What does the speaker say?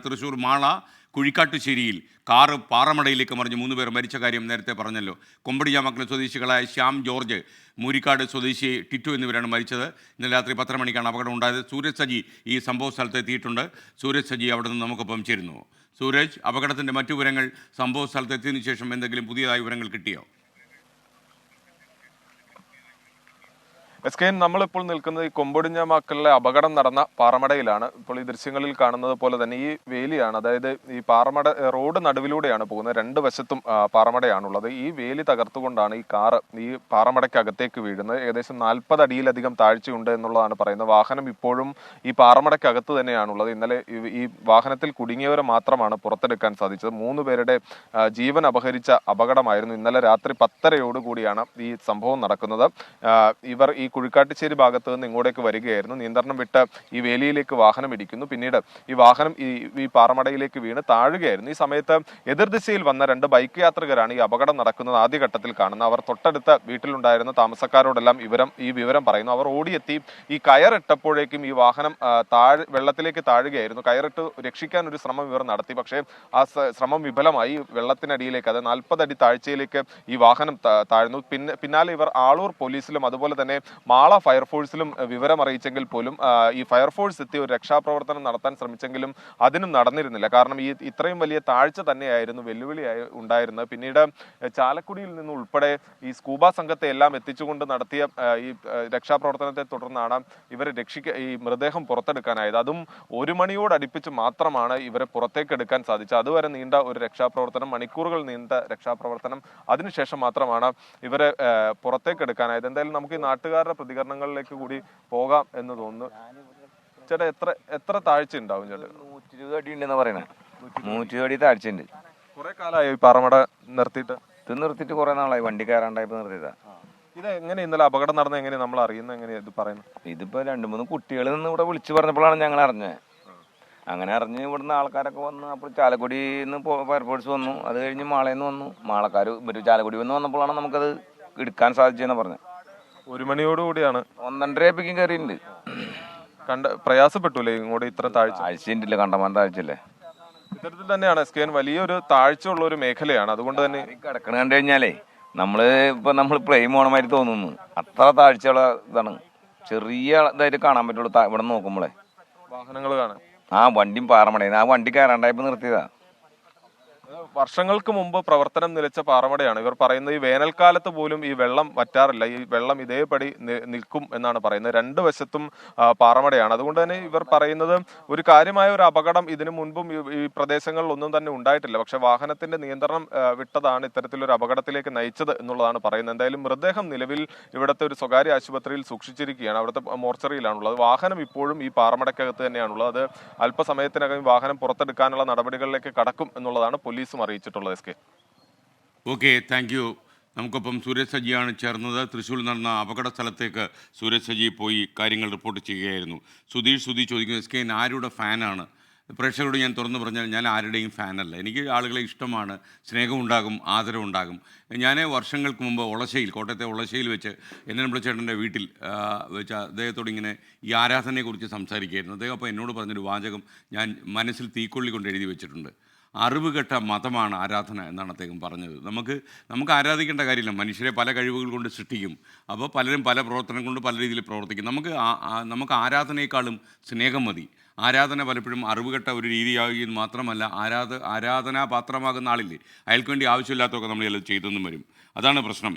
Thrissur Mala കുഴിക്കാട്ടുശ്ശേരിയിൽ car പാറമടയിലേക്ക് മറിഞ്ഞ് 3 പേർ മരിച്ച കാര്യം നേരത്തെ പറഞ്ഞല്ലോ. കൊമ്പടിയാമക്കൽ സ്വദേശികളായ ശ്യാം ജോർജ്, മൂരിക്കാട് സ്വദേശി ടിറ്റു എന്നിവരാണ് മരിച്ചത്. ഇന്നലെ രാത്രി 10 മണിക്കാണ് അപകടം ഉണ്ടായത്. സൂരജ് സജി ഈ സംഭവ സ്ഥലത്ത് എത്തിയിട്ടുണ്ട്. സൂരജ് സജി അവിടെ നിന്ന് നമുക്കൊപ്പം ചേരുന്നു. സൂരജ്, അപകടത്തിൻ്റെ മറ്റു വിവരങ്ങൾ, സംഭവ സ്ഥലത്ത് എത്തിയതിനു ശേഷം എന്തെങ്കിലും പുതിയതായ വിവരങ്ങൾ കിട്ടിയോ? SKN, നമ്മളിപ്പോൾ നിൽക്കുന്നത് ഈ കൊമ്പൊടിഞ്ഞാമക്കലിലെ അപകടം നടന്ന പാറമടയിലാണ്. ഇപ്പോൾ ഈ ദൃശ്യങ്ങളിൽ കാണുന്നത് പോലെ തന്നെ ഈ വേലിയാണ്, അതായത് ഈ പാറമട റോഡ് നടുവിലൂടെയാണ് പോകുന്നത്. 2 വശത്തും പാറമടയാണുള്ളത്. ഈ വേലി തകർത്തുകൊണ്ടാണ് ഈ കാറ് ഈ പാറമടയ്ക്കകത്തേക്ക് വീഴുന്നത്. ഏകദേശം 40 അടിയിലധികം താഴ്ചയുണ്ട് എന്നുള്ളതാണ് പറയുന്നത്. വാഹനം ഇപ്പോഴും ഈ പാറമടയ്ക്കകത്ത് തന്നെയാണുള്ളത്. ഇന്നലെ ഈ വാഹനത്തിൽ കുടുങ്ങിയവരെ മാത്രമാണ് പുറത്തെടുക്കാൻ സാധിച്ചത്. 3 പേരുടെ ജീവൻ അപഹരിച്ച അപകടമായിരുന്നു. ഇന്നലെ രാത്രി 10:30 ഈ സംഭവം നടക്കുന്നത്. ഇവർ ഈ കുഴിക്കാട്ടുശ്ശേരി ഭാഗത്ത് നിന്ന് ഇങ്ങോട്ടേക്ക് വരികയായിരുന്നു. നിയന്ത്രണം വിട്ട് ഈ വേലിയിലേക്ക് വാഹനം ഇടിക്കുന്നു. പിന്നീട് ഈ വാഹനം ഈ പാറമടയിലേക്ക് വീണ് താഴുകയായിരുന്നു. ഈ സമയത്ത് എതിർദിശയിൽ വന്ന 2 ബൈക്ക് യാത്രികരാണ് ഈ അപകടം നടക്കുന്നത് ആദ്യഘട്ടത്തിൽ കാണുന്നത്. അവർ തൊട്ടടുത്ത വീട്ടിലുണ്ടായിരുന്ന താമസക്കാരോടെല്ലാം ഈ വിവരം പറയുന്നു. അവർ ഓടിയെത്തി ഈ കയറിട്ടപ്പോഴേക്കും ഈ വാഹനം വെള്ളത്തിലേക്ക് താഴുകയായിരുന്നു. കയറിട്ട് രക്ഷിക്കാൻ ഒരു ശ്രമം ഇവർ നടത്തി. പക്ഷേ ആ ശ്രമം വിഫലമായി. വെള്ളത്തിനടിയിലേക്ക്, അത് 40 അടി താഴ്ചയിലേക്ക് ഈ വാഹനം താഴ്ന്നു. പിന്നാലെ ഇവർ ആളൂർ പോലീസിലും അതുപോലെ തന്നെ മാള ഫയർഫോഴ്സിലും വിവരം അറിയിച്ചെങ്കിൽ പോലും ഈ ഫയർഫോഴ്സ് എത്തി ഒരു രക്ഷാപ്രവർത്തനം നടത്താൻ ശ്രമിച്ചെങ്കിലും അതിനും നടന്നിരുന്നില്ല. കാരണം ഇത്രയും വലിയ താഴ്ച തന്നെയായിരുന്നു വെല്ലുവിളിയായി ഉണ്ടായിരുന്നത്. പിന്നീട് ചാലക്കുടിയിൽ നിന്ന് ഉൾപ്പെടെ ഈ സ്കൂബ സംഘത്തെ എല്ലാം എത്തിച്ചുകൊണ്ട് നടത്തിയ ഈ രക്ഷാപ്രവർത്തനത്തെ തുടർന്നാണ് ഇവരെ ഈ മൃതദേഹം പുറത്തെടുക്കാനായത്. അതും 1 മണിയോട് അടുപ്പിച്ച് മാത്രമാണ് ഇവരെ പുറത്തേക്ക് എടുക്കാൻ സാധിച്ചത്. അതുവരെ നീണ്ട ഒരു രക്ഷാപ്രവർത്തനം, മണിക്കൂറുകൾ നീണ്ട രക്ഷാപ്രവർത്തനം, അതിനുശേഷം മാത്രമാണ് ഇവരെ പുറത്തേക്ക് എടുക്കാനായത്. എന്തായാലും നമുക്ക് ഈ നാട്ടുകാരുടെ പ്രതികരണങ്ങളിലേക്ക് കൂടി പോകാം എന്ന് തോന്നുന്നു. ചേട്ടാ, എത്ര താഴ്ച ഉണ്ടാവും ചേട്ടാ? 120 അടി ഉണ്ടെന്ന് പറയണേ. 120 അടി താഴ്ച ഉണ്ട്. കുറെ കാലമായി പാറമട നിർത്തിയിട്ട്? ഇത് നിർത്തിയിട്ട് കുറെ നാളായി, വണ്ടി കയറാണ്ടായപ്പോ നിർത്തിയതാ. ഇത് എങ്ങനെ ഇന്നലെ അപകടം നടന്ന എങ്ങനെ നമ്മൾ അറിയുന്നത്? എങ്ങനെയാ ഇത് പറയുന്നത്? ഇതിപ്പോ 2-3 കുട്ടികൾ നിന്ന് ഇവിടെ വിളിച്ചു പറഞ്ഞപ്പോഴാണ് ഞങ്ങൾ അറിഞ്ഞത്. അങ്ങനെ അറിഞ്ഞ് ഇവിടുന്ന് ആൾക്കാരൊക്കെ വന്നു. അപ്പോൾ ചാലക്കുടിയിൽ നിന്ന് ഫയർഫോഴ്സ് വന്നു. അത് കഴിഞ്ഞ് മാളയിൽ നിന്ന് വന്നു. മാളക്കാർ ചാലക്കുടി വന്നപ്പോഴാണ് നമുക്കത് എടുക്കാൻ സാധിച്ചതെന്ന് പറഞ്ഞത്. 1 മണിയോടുകൂടിയാണ്. 1:30 കയറിയിട്ടുണ്ട്. പ്രയാസപ്പെട്ടൂലേ ഇങ്ങോട്ട്? ഇത്ര താഴ്ചയില്ല, കണ്ടമാൻ താഴ്ചയല്ലേ. ഇത്തരത്തിൽ തന്നെയാണ് SKN, വലിയൊരു താഴ്ച ഉള്ള ഒരു മേഖലയാണ്. അതുകൊണ്ട് തന്നെ കിടക്കണ കണ്ടു കഴിഞ്ഞാലേ നമ്മൾ പ്ലെയിൻ പോണമാതിരി തോന്നുന്നു. അത്ര താഴ്ചയുള്ള ഇതാണ്. ചെറിയ ഇതായിട്ട് കാണാൻ പറ്റുള്ളൂ ഇവിടെ നോക്കുമ്പോളേ. വാഹനങ്ങൾ കാണാൻ വണ്ടിയും പാറമടയുന്നു. ആ വണ്ടി കയറാണ്ടായപ്പോ നിർത്തിയതാ. വർഷങ്ങൾക്ക് മുമ്പ് പ്രവർത്തനം നിലച്ച പാറമടയാണ്. ഇവർ പറയുന്നത് ഈ വേനൽക്കാലത്ത് പോലും ഈ വെള്ളം വറ്റാറില്ല. ഈ വെള്ളം ഇതേപടി നിൽക്കും എന്നാണ് പറയുന്നത്. 2 വശത്തും പാറമടയാണ്. അതുകൊണ്ട് തന്നെ ഇവർ പറയുന്നത് ഒരു കാര്യമായ ഒരു അപകടം ഇതിനു മുൻപും ഈ പ്രദേശങ്ങളിൽ ഒന്നും തന്നെ ഉണ്ടായിട്ടില്ല. പക്ഷെ വാഹനത്തിന്റെ നിയന്ത്രണം വിട്ടതാണ് ഇത്തരത്തിലൊരു അപകടത്തിലേക്ക് നയിച്ചത് എന്നുള്ളതാണ് പറയുന്നത്. എന്തായാലും മൃതദേഹം നിലവിൽ ഇവിടുത്തെ ഒരു സ്വകാര്യ ആശുപത്രിയിൽ സൂക്ഷിച്ചിരിക്കുകയാണ്. അവിടുത്തെ മോർച്ചറിയിലാണുള്ളത്. വാഹനം ഇപ്പോഴും ഈ പാറമടക്കകത്ത് തന്നെയാണുള്ളത്. അത് അല്പസമയത്തിനകം വാഹനം പുറത്തെടുക്കാനുള്ള നടപടികളിലേക്ക് കടക്കും എന്നുള്ളതാണ് പോലീസും അറിയിച്ചിട്ടുള്ളത്. SK. Okay, thank you. നമുക്കൊപ്പം സൂരജ് സജിയാണ് ചേർന്നത്. തൃശ്ശൂരിൽ നടന്ന അപകട സ്ഥലത്തേക്ക് സൂരജ് സജി പോയി കാര്യങ്ങൾ റിപ്പോർട്ട് ചെയ്യുകയായിരുന്നു. സുധി ചോദിക്കുന്നത്, SK ആരുടെ ഫാനാണ്? പ്രേക്ഷകരോട് ഞാൻ തുറന്നു പറഞ്ഞാൽ ഞാൻ ആരുടെയും ഫാനല്ല. എനിക്ക് ആളുകളെ ഇഷ്ടമാണ്, സ്നേഹമുണ്ടാകും, ആദരവുണ്ടാകും. ഞാൻ വർഷങ്ങൾക്ക് മുമ്പ് കോട്ടയത്തെ ഒളശ്ശേയിൽ വെച്ച് ചേട്ടൻ്റെ വീട്ടിൽ വെച്ച് അദ്ദേഹത്തോട് ഇങ്ങനെ ഈ ആരാധനയെക്കുറിച്ച് സംസാരിക്കുകയായിരുന്നു. അദ്ദേഹം അപ്പോൾ എന്നോട് പറഞ്ഞൊരു വാചകം ഞാൻ മനസ്സിൽ തീക്കൊള്ളി കൊണ്ട് എഴുതി വെച്ചിട്ടുണ്ട്. അറിവുകെട്ട മതമാണ് ആരാധന എന്നാണ് അദ്ദേഹം പറഞ്ഞത്. നമുക്ക് ആരാധിക്കേണ്ട കാര്യമില്ല. മനുഷ്യരെ പല കഴിവുകൾ കൊണ്ട് സൃഷ്ടിക്കും. അപ്പോൾ പലരും പല പ്രവർത്തനം കൊണ്ട് പല രീതിയിൽ പ്രവർത്തിക്കും. നമുക്ക് ആരാധനയെക്കാളും സ്നേഹം മതി. ആരാധന പലപ്പോഴും അറിവുകെട്ട ഒരു രീതിയാകുകയും മാത്രമല്ല, ആരാധനാപാത്രമാകുന്ന ആളില്ലേ, അയാൾക്ക് വേണ്ടി ആവശ്യമില്ലാത്തതൊക്കെ നമ്മൾ ചെയ്തെന്നും വരും. അതാണ് പ്രശ്നം.